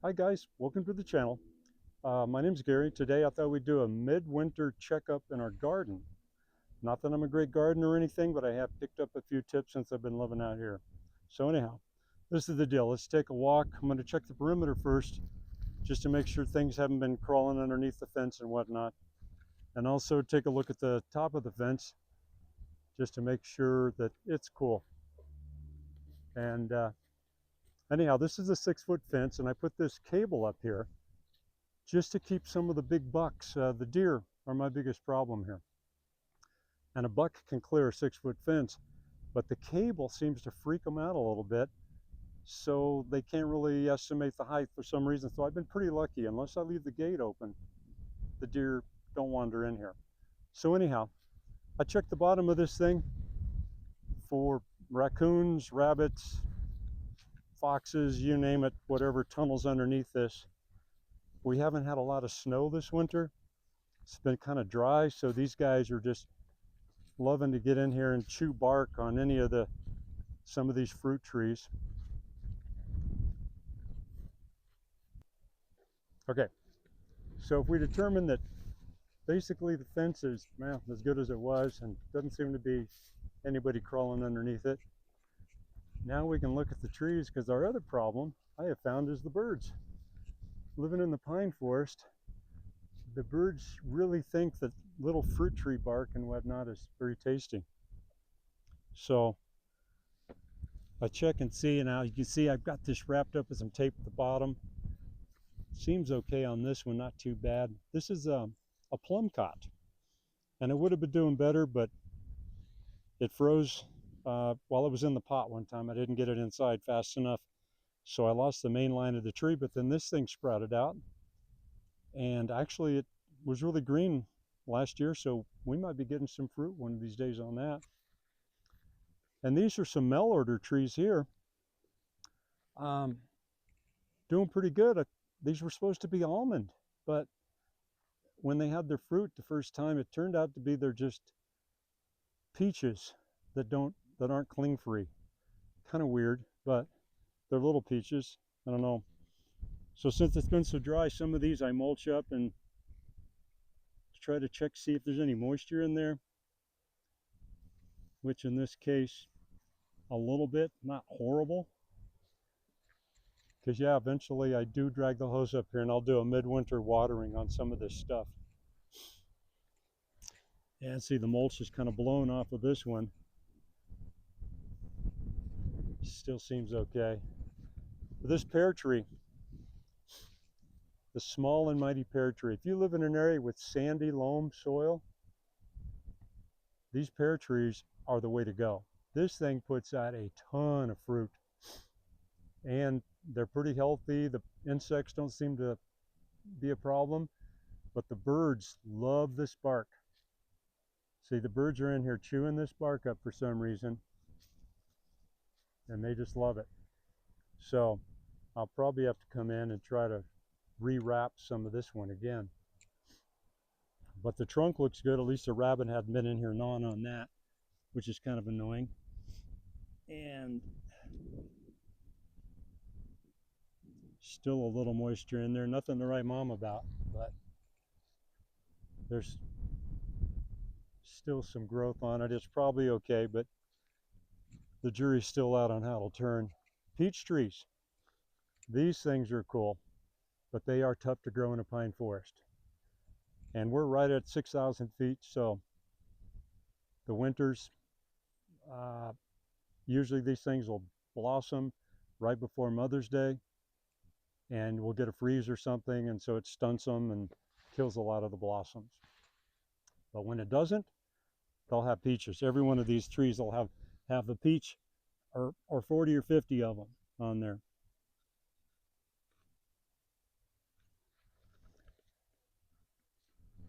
Hi guys, welcome to the channel. My name's Gary. Today I thought we'd do a midwinter checkup in our garden. Not that I'm a great gardener or anything, but I have picked up a few tips since I've been living out here. So anyhow, this is the deal. Let's take a walk. I'm going to check the perimeter first, just to make sure things haven't been crawling underneath the fence and whatnot. And also take a look at the top of the fence, just to make sure that it's cool. And anyhow, this is a 6-foot fence, and I put this cable up here just to keep some of the big bucks. The deer are my biggest problem here. And a buck can clear a 6-foot fence, but the cable seems to freak them out a little bit, so they can't really estimate the height for some reason. So I've been pretty lucky. Unless I leave the gate open, the deer don't wander in here. So anyhow, I checked the bottom of this thing for raccoons, rabbits, foxes, you name it, whatever tunnels underneath this. We haven't had a lot of snow this winter. It's been kind of dry, so these guys are just loving to get in here and chew bark on some of these fruit trees. Okay, so if we determine that basically the fence is, well, as good as it was and doesn't seem to be anybody crawling underneath it, now we can look at the trees, because our other problem I have found is the birds. Living in the pine forest, the birds really think that little fruit tree bark and whatnot is very tasty. So I check and see, and now you can see I've got this wrapped up with some tape at the bottom. Seems okay on this one, not too bad. This is a plum cot, and it would have been doing better, but it froze while it was in the pot one time. I didn't get it inside fast enough, so I lost the main line of the tree, but then this thing sprouted out, and actually it was really green last year, so we might be getting some fruit one of these days on that. And these are some mail order trees here. Um, Doing pretty good. These were supposed to be almond, but when they had their fruit the first time, it turned out to be they're just peaches that aren't cling free. Kind of weird, but they're little peaches. I don't know. So since it's been so dry, some of these I mulch up and try to check, see if there's any moisture in there, which in this case a little bit, not horrible. Because yeah, eventually I do drag the hose up here and I'll do a midwinter watering on some of this stuff. And see, the mulch is kind of blown off of this one. Still seems okay. But this pear tree, the small and mighty pear tree, if you live in an area with sandy loam soil, these pear trees are the way to go. This thing puts out a ton of fruit, and they're pretty healthy. The insects don't seem to be a problem, but the birds love this bark. See, the birds are in here chewing this bark up for some reason, and they just love it. So I'll probably have to come in and try to rewrap some of this one again. But the trunk looks good. At least a rabbit hadn't been in here gnawing on that, which is kind of annoying. And still a little moisture in there. Nothing to write mom about, but there's still some growth on it. It's probably okay, but the jury's still out on how it'll turn. Peach trees. These things are cool, but they are tough to grow in a pine forest. And we're right at 6,000 feet, so the winters, usually these things will blossom right before Mother's Day, and we'll get a freeze or something, and so it stunts them and kills a lot of the blossoms. But when it doesn't, they'll have peaches. Every one of these trees will have a peach, or 40 or 50 of them on there.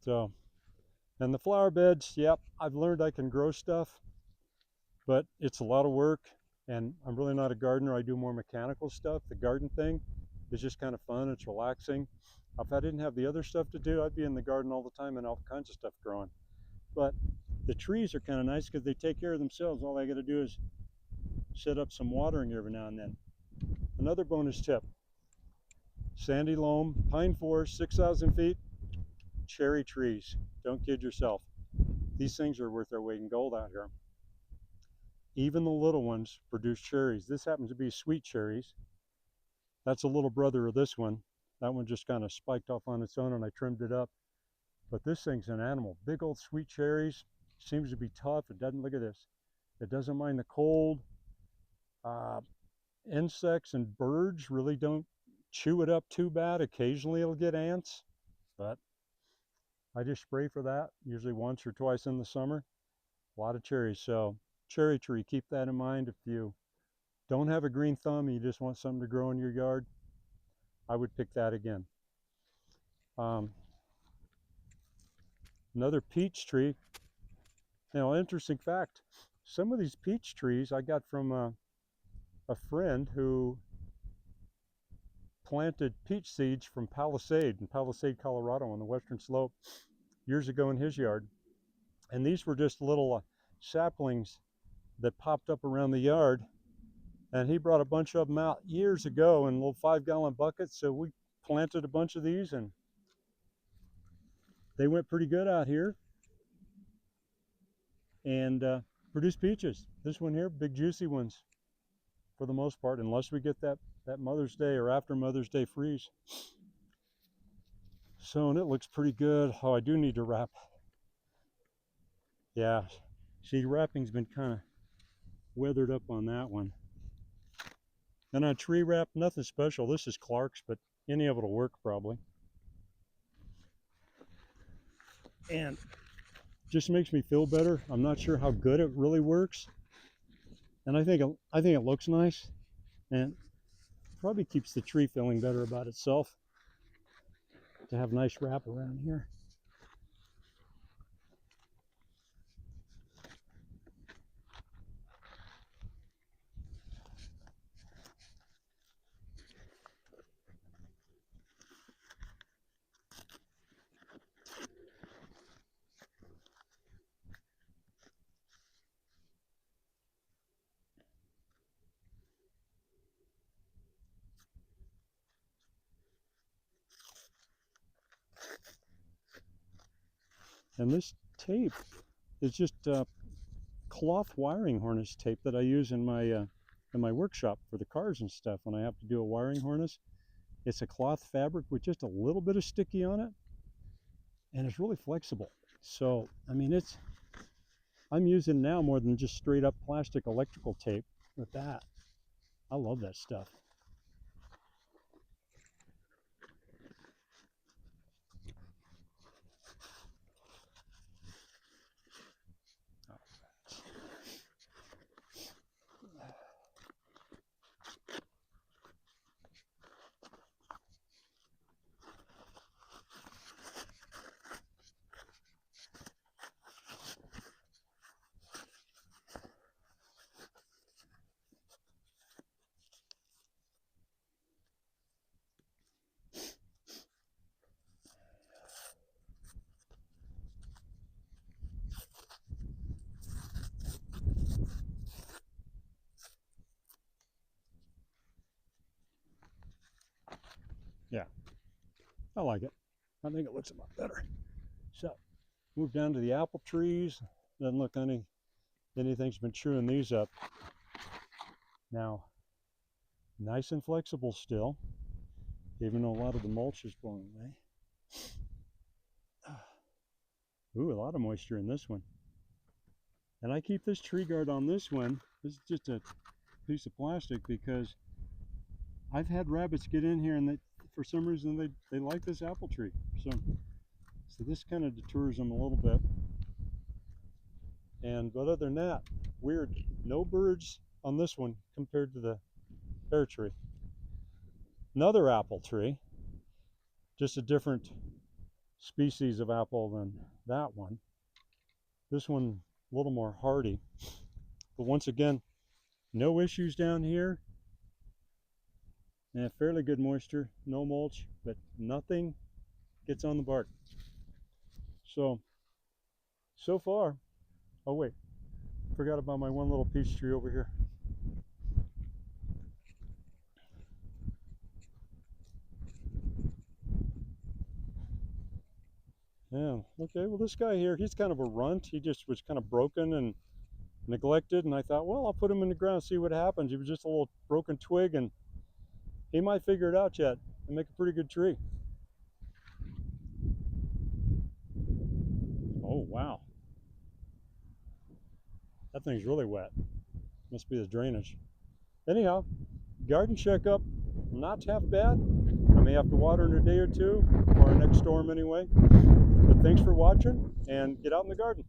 So, and the flower beds, yep, I've learned I can grow stuff, but it's a lot of work, and I'm really not a gardener. I do more mechanical stuff. The garden thing is just kind of fun. It's relaxing. If I didn't have the other stuff to do, I'd be in the garden all the time and all kinds of stuff growing. But the trees are kind of nice because they take care of themselves. All I got to do is set up some watering every now and then. Another bonus tip: sandy loam, pine forest, 6,000 feet, cherry trees. Don't kid yourself. These things are worth their weight in gold out here. Even the little ones produce cherries. This happens to be sweet cherries. That's a little brother of this one. That one just kind of spiked off on its own and I trimmed it up. But this thing's an animal. Big old sweet cherries. Seems to be tough. It doesn't, look at this. It doesn't mind the cold. Insects and birds really don't chew it up too bad. Occasionally it'll get ants, but I just spray for that, usually once or twice in the summer. A lot of cherries. So cherry tree, keep that in mind. If you don't have a green thumb and you just want something to grow in your yard, I would pick that again. Another peach tree. Now, interesting fact, some of these peach trees I got from a friend who planted peach seeds from Palisade in Palisade, Colorado on the western slope years ago in his yard. And these were just little saplings that popped up around the yard. And he brought a bunch of them out years ago in little 5-gallon buckets. So we planted a bunch of these and they went pretty good out here and produced peaches. This one here, big juicy ones for the most part, unless we get that Mother's Day or after Mother's Day freeze. So, and it looks pretty good. Oh, I do need to wrap. Yeah, see, wrapping's been kind of weathered up on that one. And on tree wrap, nothing special. This is Clark's, but any of it will work probably. And just makes me feel better. I'm not sure how good it really works. And I think it looks nice. And probably keeps the tree feeling better about itself to have nice wrap around here. And this tape is just cloth wiring harness tape that I use in my workshop for the cars and stuff when I have to do a wiring harness. It's a cloth fabric with just a little bit of sticky on it, and it's really flexible. So, I mean, I'm using now more than just straight up plastic electrical tape with that. I love that stuff. Yeah, I like it. I think it looks a lot better. So, move down to the apple trees. Doesn't look anything's been chewing these up. Now, nice and flexible still, even though a lot of the mulch is blown away. Ooh, a lot of moisture in this one. And I keep this tree guard on this one. This is just a piece of plastic because I've had rabbits get in here and for some reason they like this apple tree. So this kind of deters them a little bit. But other than that, weird. No birds on this one compared to the pear tree. Another apple tree, just a different species of apple than that one. This one a little more hardy. But once again, no issues down here. And fairly good moisture, no mulch, but nothing gets on the bark. So far, oh wait, forgot about my one little peach tree over here. Yeah, okay, well this guy here, he's kind of a runt. He just was kind of broken and neglected, and I thought, well, I'll put him in the ground, see what happens. He was just a little broken twig, and he might figure it out yet and make a pretty good tree. Oh, wow. That thing's really wet. Must be the drainage. Anyhow, garden checkup, not half bad. I may have to water in a day or two for our next storm anyway. But thanks for watching, and get out in the garden.